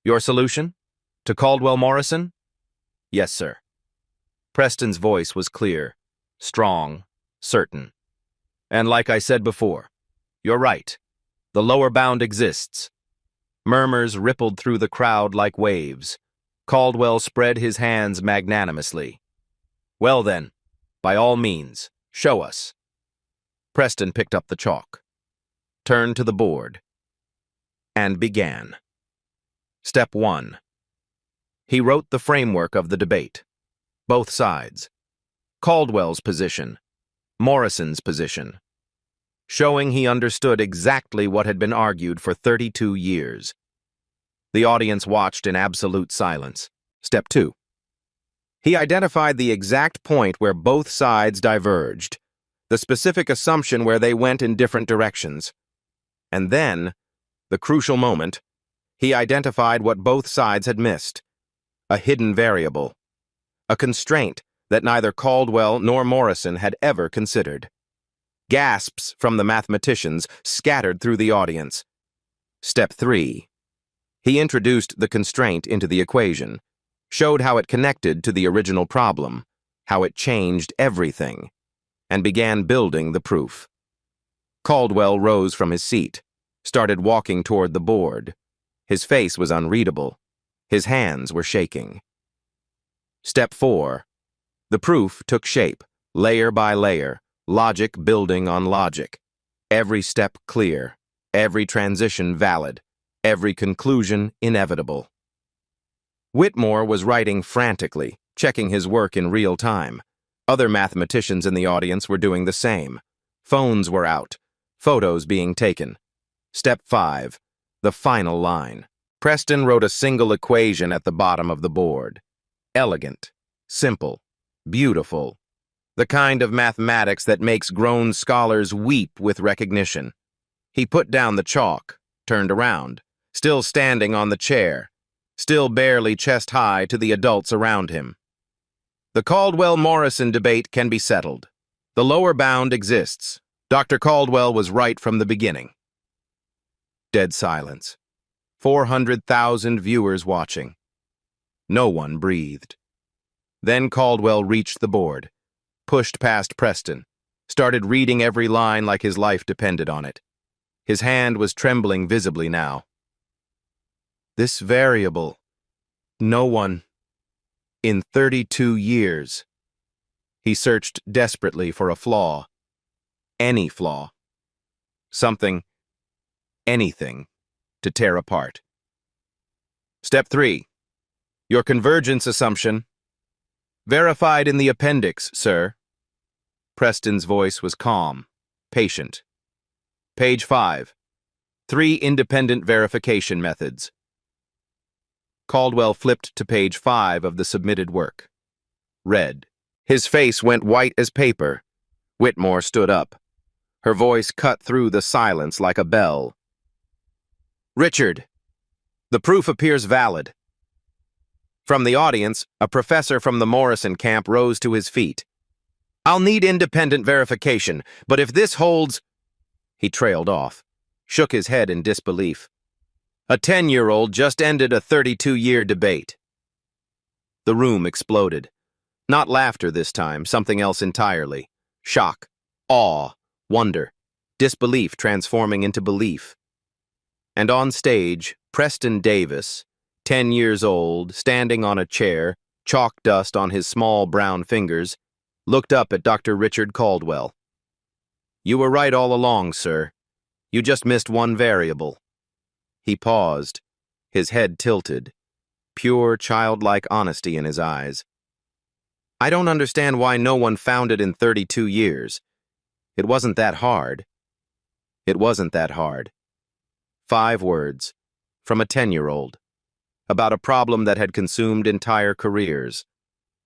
Your solution? To Caldwell Morrison? Yes, sir. Preston's voice was clear, strong, certain. And like I said before, you're right. The lower bound exists. Murmurs rippled through the crowd like waves. Caldwell spread his hands magnanimously. Well then, by all means, show us. Preston picked up the chalk, turned to the board, and began. Step 1. He wrote the framework of the debate. Both sides. Caldwell's position, Morrison's position, showing he understood exactly what had been argued for 32 years. The audience watched in absolute silence. Step 2. He identified the exact point where both sides diverged, the specific assumption where they went in different directions. And then, the crucial moment, he identified what both sides had missed, a hidden variable, a constraint that neither Caldwell nor Morrison had ever considered. Gasps from the mathematicians scattered through the audience. Step 3. He introduced the constraint into the equation, showed how it connected to the original problem, how it changed everything, and began building the proof. Caldwell rose from his seat, started walking toward the board. His face was unreadable. His hands were shaking. Step 4. The proof took shape, layer by layer, logic building on logic. Every step clear, every transition valid, every conclusion inevitable. Whitmore was writing frantically, checking his work in real time. Other mathematicians in the audience were doing the same. Phones were out, photos being taken. Step 5. The final line. Preston wrote a single equation at the bottom of the board. Elegant, simple, beautiful. The kind of mathematics that makes grown scholars weep with recognition. He put down the chalk, turned around, still standing on the chair, still barely chest-high to the adults around him. The Caldwell-Morrison debate can be settled. The lower bound exists. Dr. Caldwell was right from the beginning. Dead silence. 400,000 viewers watching. No one breathed. Then Caldwell reached the board, pushed past Preston, started reading every line like his life depended on it. His hand was trembling visibly now. This variable. No one. In 32 years. He searched desperately for a flaw. Any flaw. Something. Anything. To tear apart. Step 3. Your convergence assumption. Verified in the appendix, sir. Preston's voice was calm, patient. Page 5. 3 independent verification methods. Caldwell flipped to page 5 of the submitted work. Read. His face went white as paper. Whitmore stood up. Her voice cut through the silence like a bell. Richard, the proof appears valid. From the audience, a professor from the Morrison camp rose to his feet. I'll need independent verification, but if this holds... He trailed off, shook his head in disbelief. A 10-year-old just ended a 32-year debate. The room exploded. Not laughter this time, something else entirely. Shock, awe, wonder, disbelief transforming into belief. And on stage, Preston Davis, 10 years old, standing on a chair, chalk dust on his small brown fingers, looked up at Dr. Richard Caldwell. You were right all along, sir. You just missed one variable. He paused, his head tilted, pure childlike honesty in his eyes. I don't understand why no one found it in 32 years. It wasn't that hard. It wasn't that hard. 5 words, from a 10-year-old, about a problem that had consumed entire careers,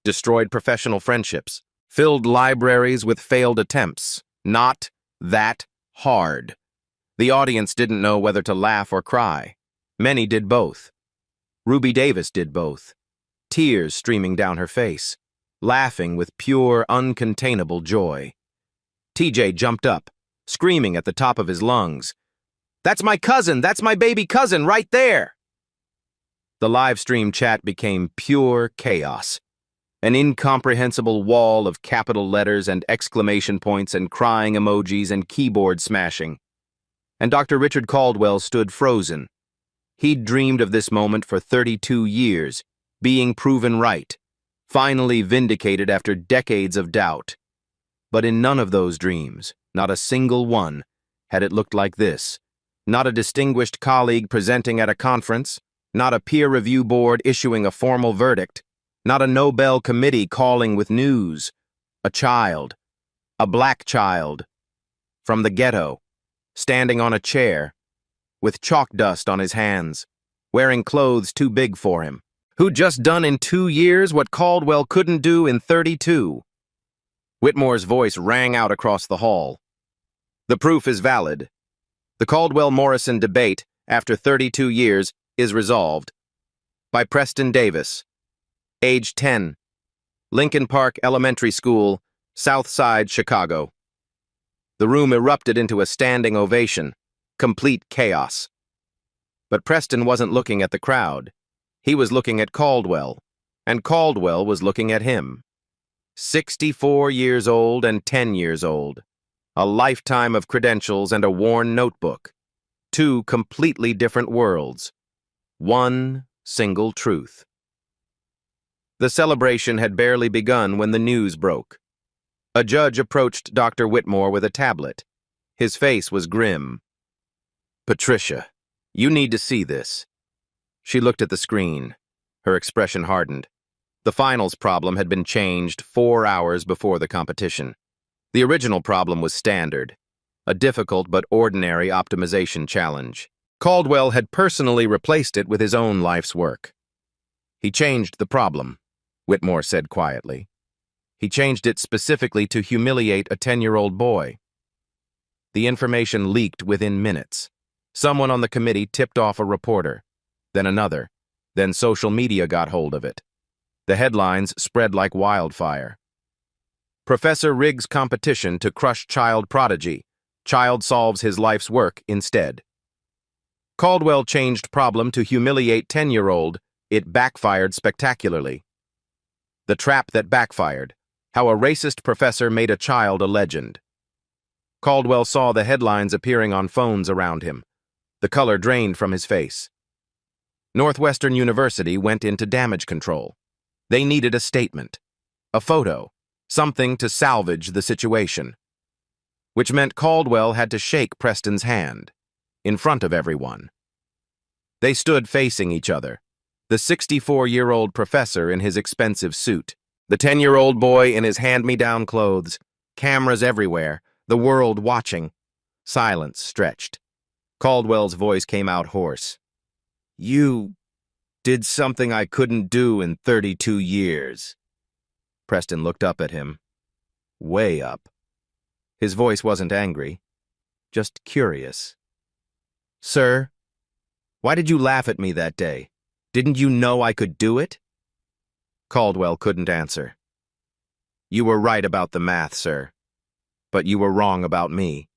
destroyed professional friendships, filled libraries with failed attempts. Not that hard. The audience didn't know whether to laugh or cry. Many did both. Ruby Davis did both, tears streaming down her face, laughing with pure, uncontainable joy. TJ jumped up, screaming at the top of his lungs. That's my cousin! That's my baby cousin right there! The live stream chat became pure chaos. An incomprehensible wall of capital letters and exclamation points and crying emojis and keyboard smashing. And Dr. Richard Caldwell stood frozen. He'd dreamed of this moment for 32 years, being proven right, finally vindicated after decades of doubt. But in none of those dreams, not a single one, had it looked like this. Not a distinguished colleague presenting at a conference, not a peer review board issuing a formal verdict, not a Nobel committee calling with news. A child, a black child, from the ghetto, standing on a chair, with chalk dust on his hands, wearing clothes too big for him, who'd just done in 2 years what Caldwell couldn't do in 32. Whitmore's voice rang out across the hall. The proof is valid. The Caldwell-Morrison debate, after 32 years, is resolved. By Preston Davis, age 10, Lincoln Park Elementary School, South Side, Chicago. The room erupted into a standing ovation, complete chaos. But Preston wasn't looking at the crowd. He was looking at Caldwell, and Caldwell was looking at him. 64 years old and 10 years old. A lifetime of credentials and a worn notebook. 2 completely different worlds. One single truth. The celebration had barely begun when the news broke. A judge approached Dr. Whitmore with a tablet. His face was grim. Patricia, you need to see this. She looked at the screen. Her expression hardened. The finals problem had been changed 4 hours before the competition. The original problem was standard, a difficult but ordinary optimization challenge. Caldwell had personally replaced it with his own life's work. He changed the problem, Whitmore said quietly. He changed it specifically to humiliate a 10-year-old boy. The information leaked within minutes. Someone on the committee tipped off a reporter, then another, then social media got hold of it. The headlines spread like wildfire. Professor Riggs' competition to crush child prodigy. Child solves his life's work instead. Caldwell changed problem to humiliate 10-year-old. It backfired spectacularly. The trap that backfired. How a racist professor made a child a legend. Caldwell saw the headlines appearing on phones around him. The color drained from his face. Northwestern University went into damage control. They needed a statement, a photo, something to salvage the situation. Which meant Caldwell had to shake Preston's hand, in front of everyone. They stood facing each other, the 64-year-old professor in his expensive suit, the 10-year-old boy in his hand-me-down clothes, Cameras everywhere, the world watching. Silence stretched. Caldwell's voice came out hoarse. You did something I couldn't do in 32 years. Preston looked up at him. Way up. His voice wasn't angry, just curious. Sir, why did you laugh at me that day? Didn't you know I could do it? Caldwell couldn't answer. You were right about the math, sir, but you were wrong about me.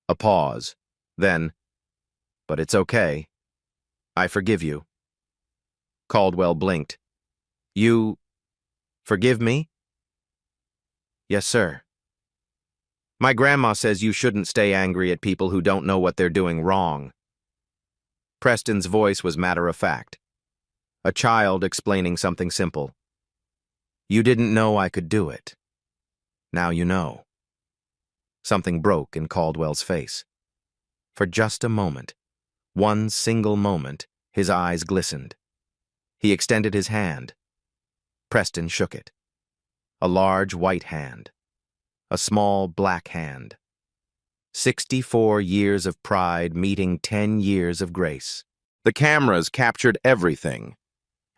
A pause. Then, but it's okay. I forgive you. Caldwell blinked. You forgive me? Yes, sir. My grandma says you shouldn't stay angry at people who don't know what they're doing wrong. Preston's voice was matter-of-fact. A child explaining something simple. You didn't know I could do it. Now you know. Something broke in Caldwell's face. For just a moment, one single moment, his eyes glistened. He extended his hand. Preston shook it. A large white hand. A small black hand. 64 years of pride meeting 10 years of grace. The cameras captured everything,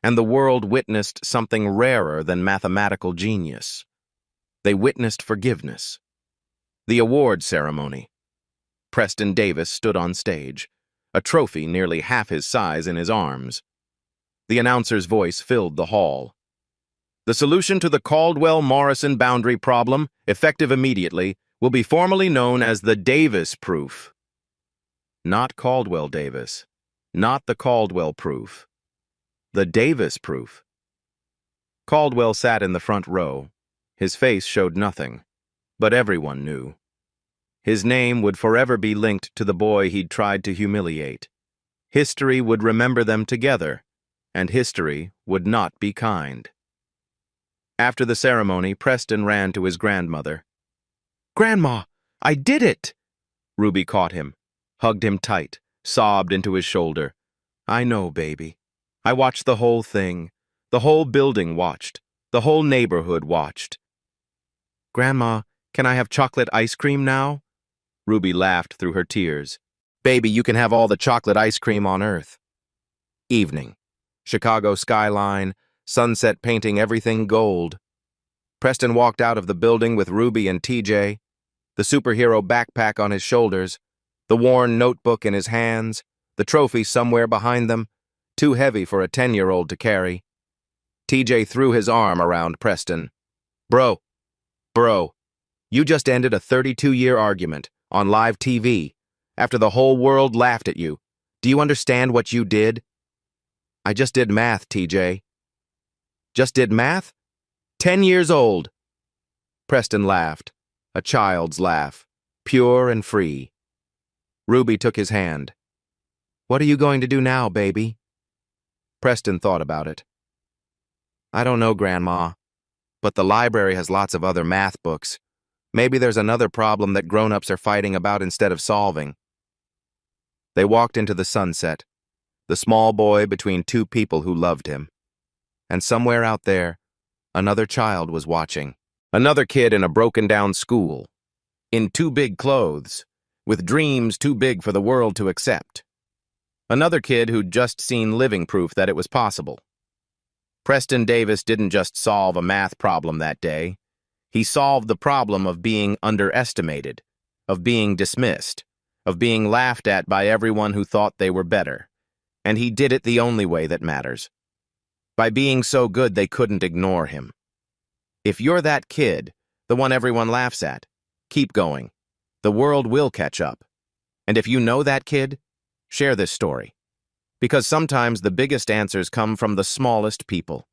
and the world witnessed something rarer than mathematical genius. They witnessed forgiveness. The award ceremony. Preston Davis stood on stage, a trophy nearly half his size in his arms. The announcer's voice filled the hall. The solution to the Caldwell-Morrison boundary problem, effective immediately, will be formally known as the Davis proof. Not Caldwell Davis. Not the Caldwell proof. The Davis proof. Caldwell sat in the front row. His face showed nothing, but everyone knew. His name would forever be linked to the boy he'd tried to humiliate. History would remember them together, and history would not be kind. After the ceremony, Preston ran to his grandmother. "Grandma, I did it!" Ruby caught him, hugged him tight, sobbed into his shoulder. "I know, baby. I watched the whole thing. The whole building watched. The whole neighborhood watched." "Grandma, can I have chocolate ice cream now?" Ruby laughed through her tears. "Baby, you can have all the chocolate ice cream on earth." Evening. Chicago skyline, sunset painting everything gold. Preston walked out of the building with Ruby and TJ, the superhero backpack on his shoulders, the worn notebook in his hands, the trophy somewhere behind them, too heavy for a 10-year-old to carry. TJ threw his arm around Preston. Bro, you just ended a 32-year argument on live TV after the whole world laughed at you. Do you understand what you did?" "I just did math, TJ." "Just did math? 10 years old." Preston laughed, a child's laugh, pure and free. Ruby took his hand. "What are you going to do now, baby?" Preston thought about it. "I don't know, Grandma, but the library has lots of other math books. Maybe there's another problem that grown-ups are fighting about instead of solving." They walked into the sunset, the small boy between two people who loved him. And somewhere out there, another child was watching. Another kid in a broken-down school, in too big clothes, with dreams too big for the world to accept. Another kid who'd just seen living proof that it was possible. Preston Davis didn't just solve a math problem that day. He solved the problem of being underestimated, of being dismissed, of being laughed at by everyone who thought they were better. And he did it the only way that matters. By being so good they couldn't ignore him. If you're that kid, the one everyone laughs at, keep going. The world will catch up. And if you know that kid, share this story. Because sometimes the biggest answers come from the smallest people.